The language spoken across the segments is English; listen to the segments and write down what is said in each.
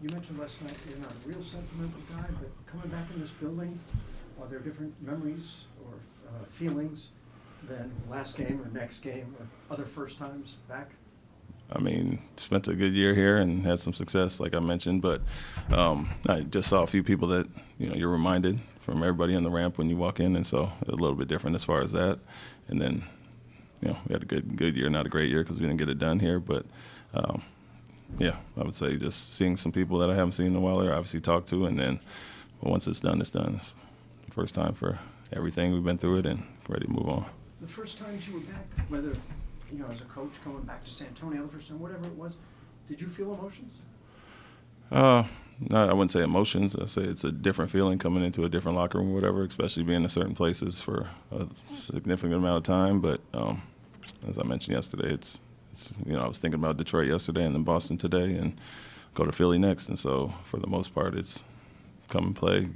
You mentioned last night you're not a real sentimental guy, but coming back in this building, are there different memories or feelings than last game or next game or other first times back? I mean, spent a good year here and had some success, like I mentioned. But I just saw a few people that you're reminded from everybody on the ramp when you walk in, and so a little bit different as far as that. And then we had a good year, not a great year because we didn't get it done here. But yeah, I would say just seeing some people that I haven't seen in a while there, obviously talked to, and then once it's done, it's done. It's the first time for everything. We've been through it and ready to move on. The first times you were back, whether as a coach coming back to San Antonio the first time, whatever it was, did you feel emotions? No, I wouldn't say emotions. I say it's a different feeling coming into a different locker room or whatever, especially being in certain places for a significant amount of time. But as I mentioned yesterday, it's I was thinking about Detroit yesterday and then Boston today and go to Philly next. And so for the most part, it's come and play,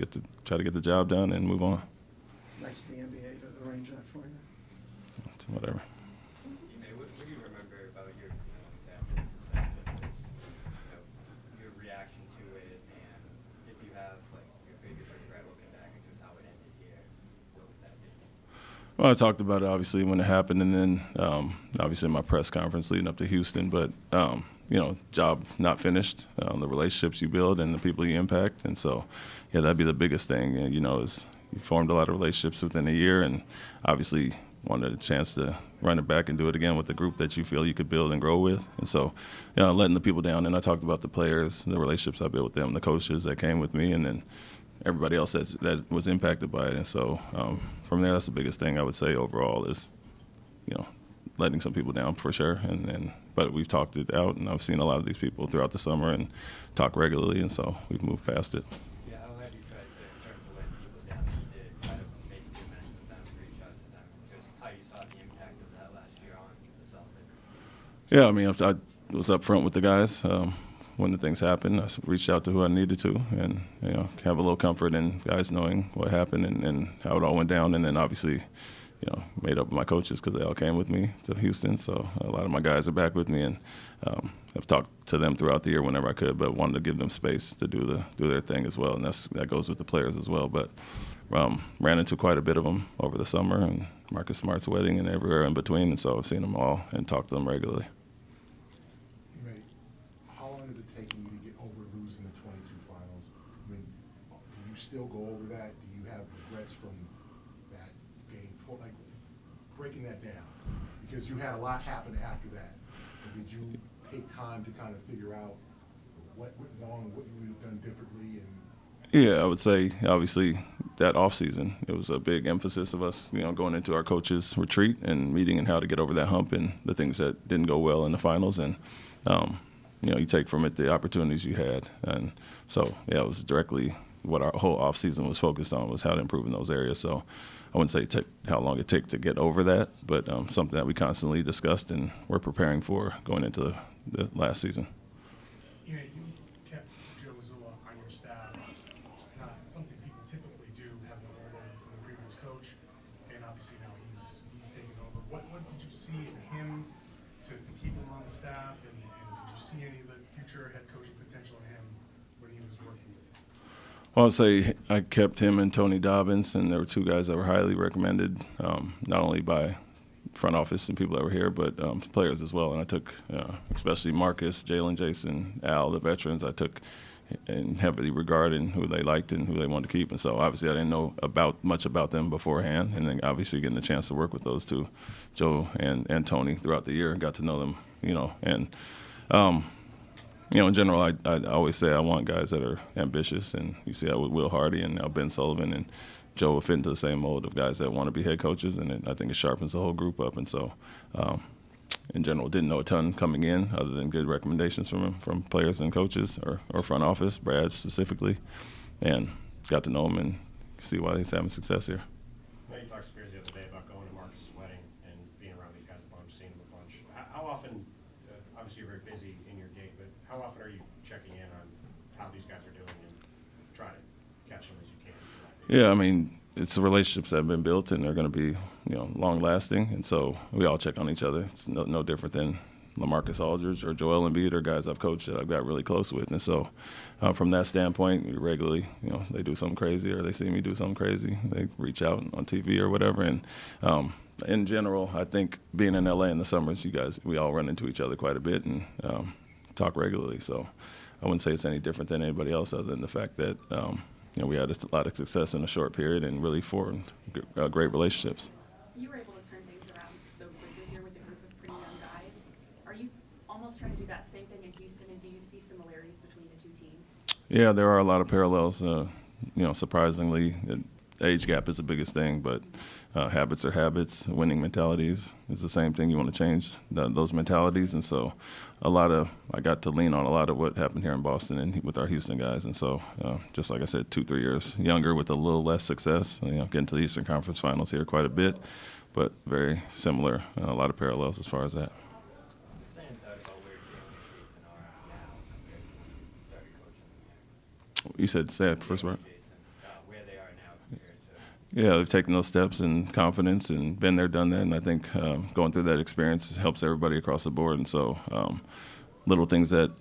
try to get the job done and move on. Nice of the NBA to arrange that for you. It's whatever. What do you remember about your after the suspension? Your reaction to it, and if you have your biggest regret looking back at just how it ended here, what would that be? Well, I talked about it obviously when it happened, and then obviously in my press conference leading up to Houston. But job not finished, the relationships you build and the people you impact, and so that'd be the biggest thing. And is you formed a lot of relationships within a year, and obviously wanted a chance to run it back and do it again with the group that you feel you could build and grow with. And so, letting the people down. And I talked about the players, the relationships I built with them, the coaches that came with me, and then everybody else that was impacted by it. And so from there, that's the biggest thing I would say overall is, letting some people down for sure. But we've talked it out, and I've seen a lot of these people throughout the summer and talk regularly, and so we've moved past it. Yeah, how have you tried to, in terms of letting people down, you did try to make the amends with them, reach out to them, just how you saw the impact of that last year on the Celtics? Yeah, I mean, I was up front with the guys. When the things happened, I reached out to who I needed to, and have a little comfort in guys knowing what happened and how it all went down. And then obviously, made up with my coaches because they all came with me to Houston. So a lot of my guys are back with me, and I've talked to them throughout the year whenever I could, but wanted to give them space to do their thing as well, and that goes with the players as well. But ran into quite a bit of them over the summer, and Marcus Smart's wedding and everywhere in between, and so I've seen them all and talked to them regularly. How long is it taking you to get over losing the 22 finals? I mean, do you still go over that? Do you have regrets from that game? Breaking that down, because you had a lot happen after that. Did you take time to kind of figure out what went wrong, what you would have done differently? Yeah, I would say obviously that off season, it was a big emphasis of us, going into our coaches' retreat and meeting and how to get over that hump and the things that didn't go well in the finals. And you take from it the opportunities you had. And so it was directly what our whole off season was focused on, was how to improve in those areas. So I wouldn't say how long it took to get over that, but something that we constantly discussed and we're preparing for going into the last season. You kept Joe Mazzulla on your staff. It's not something people typically do, have the rollover from the previous coach, and obviously now he's taking over. What did you see in him to keep him on the staff, and did you see any of the future head coaching potential in him when he was working with you? Well, I'd say I kept him and Tony Dobbins, and there were two guys that were highly recommended, not only by front office and people that were here, but players as well. And I took, especially Marcus, Jalen, Jason, Al, the veterans, I took in heavily regard in who they liked and who they wanted to keep. And so obviously I didn't know much about them beforehand, and then obviously getting a chance to work with those two, Joe and Tony, throughout the year, and got to know them, and in general, I always say I want guys that are ambitious, and you see that with Will Hardy and now Ben Sullivan, and Joe will fit into the same mold of guys that want to be head coaches, and I think it sharpens the whole group up. And so, in general, didn't know a ton coming in other than good recommendations from players and coaches or front office, Brad specifically, and got to know him and see why he's having success here. You talked to Spears the other day about going to Marcus' wedding and being around these guys a bunch, seeing them a bunch. How often, obviously you're very busy in your gig, but how often are you checking in on how these guys are doing and trying to catch them as you can? Yeah, I mean, it's the relationships that have been built, and they're going to be, long lasting, and so we all check on each other. It's no different than LaMarcus Aldridge or Joel Embiid are guys I've coached that I've got really close with. And so from that standpoint, we regularly, they do something crazy or they see me do something crazy. They reach out on TV or whatever. And in general, I think being in LA in the summers, we all run into each other quite a bit and talk regularly. So I wouldn't say it's any different than anybody else other than the fact that, we had a lot of success in a short period and really formed great relationships. You were able to turn things around so quickly here with a group of pretty young guys. Are you almost trying to do that same thing in Houston, and do you see similarities between the two teams? Yeah, there are a lot of parallels. Surprisingly, age gap is the biggest thing, but habits are habits. Winning mentalities is the same thing. You want to change those mentalities, and so I got to lean on a lot of what happened here in Boston and with our Houston guys. And so, just like I said, 2-3 years younger with a little less success. Getting to the Eastern Conference Finals here quite a bit, but very similar. A lot of parallels as far as that. Staying touch about where Jason are now compared to when you started coaching them. You said say it first word. Where they are now compared to. Yeah, they've taken those steps and confidence and been there, done that. And I think going through that experience helps everybody across the board. And so little things that,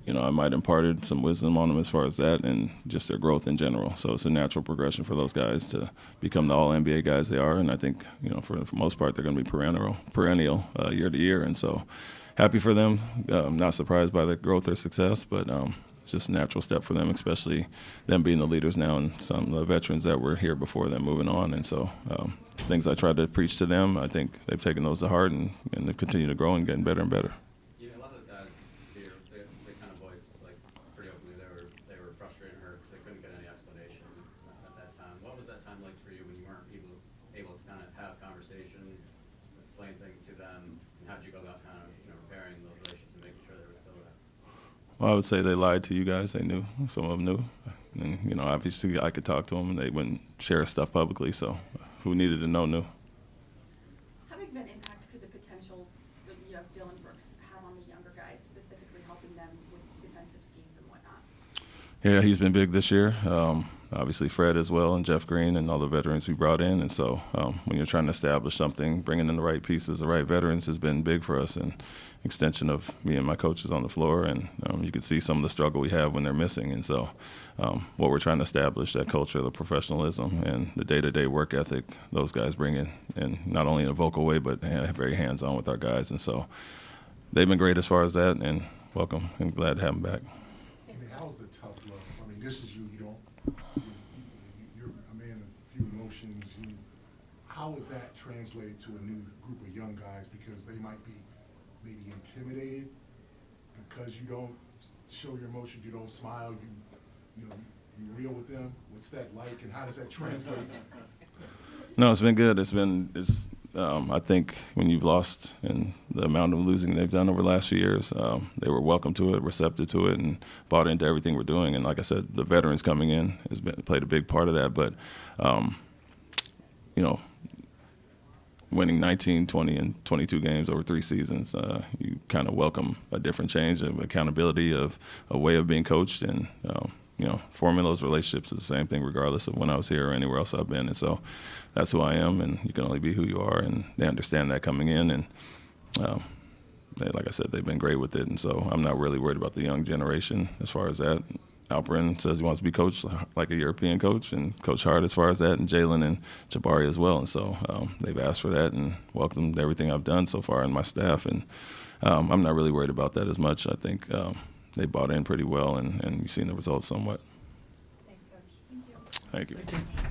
I might imparted some wisdom on them as far as that and just their growth in general. So it's a natural progression for those guys to become the all-NBA guys they are. And I think, for the most part, they're going to be perennial year to year. And so happy for them. Not surprised by the growth or success, but it's just a natural step for them, especially them being the leaders now and some of the veterans that were here before them moving on. And so things I tried to preach to them, I think they've taken those to heart and they've continued to grow and getting better and better. Yeah, a lot of the guys here, they kind of voiced, pretty openly, they were frustrated and hurt because they couldn't get any explanation at that time. What was that time like for you when you weren't able to kind of have conversations, explain things to them, and how did you go about kind of, repairing those relations and making sure they were still there? Well, I would say they lied to you guys. They knew. Some of them knew. And, obviously I could talk to them and they wouldn't share stuff publicly. So who needed to know knew. How big of an impact could the potential that Dylan Brooks have on the younger guys, specifically helping them with defensive schemes and whatnot? Yeah, he's been big this year. Obviously Fred as well and Jeff Green and all the veterans we brought in. And so when you're trying to establish something, bringing in the right pieces, the right veterans has been big for us and extension of me and my coaches on the floor. And you can see some of the struggle we have when they're missing. And so what we're trying to establish, that culture, the professionalism and the day-to-day work ethic those guys bring in, and not only in a vocal way, but very hands-on with our guys. And so they've been great as far as that, and welcome and glad to have them back. How's the tough love? This is you. You're a man of few emotions. How is that translated to a new group of young guys? Because they might be maybe intimidated because you don't show your emotions, you don't smile, you're real with them. What's that like, and how does that translate? No, it's been good. I think when you've lost and the amount of losing they've done over the last few years, they were welcome to it, receptive to it, and bought into everything we're doing. And like I said, the veterans coming in played a big part of that. But, winning 19, 20, and 22 games over 3 seasons, you kind of welcome a different change of accountability, of a way of being coached, and forming those relationships is the same thing regardless of when I was here or anywhere else I've been. And so that's who I am, and you can only be who you are, and they understand that coming in. And like I said, they've been great with it. And so I'm not really worried about the young generation as far as that. Alperin says he wants to be coached like a European coach and coach hard as far as that, and Jalen and Jabari as well. And so they've asked for that and welcomed everything I've done so far and my staff. And I'm not really worried about that as much. I think they bought in pretty well, and you've seen the results somewhat. Thanks, Coach. Thank you. Thank you.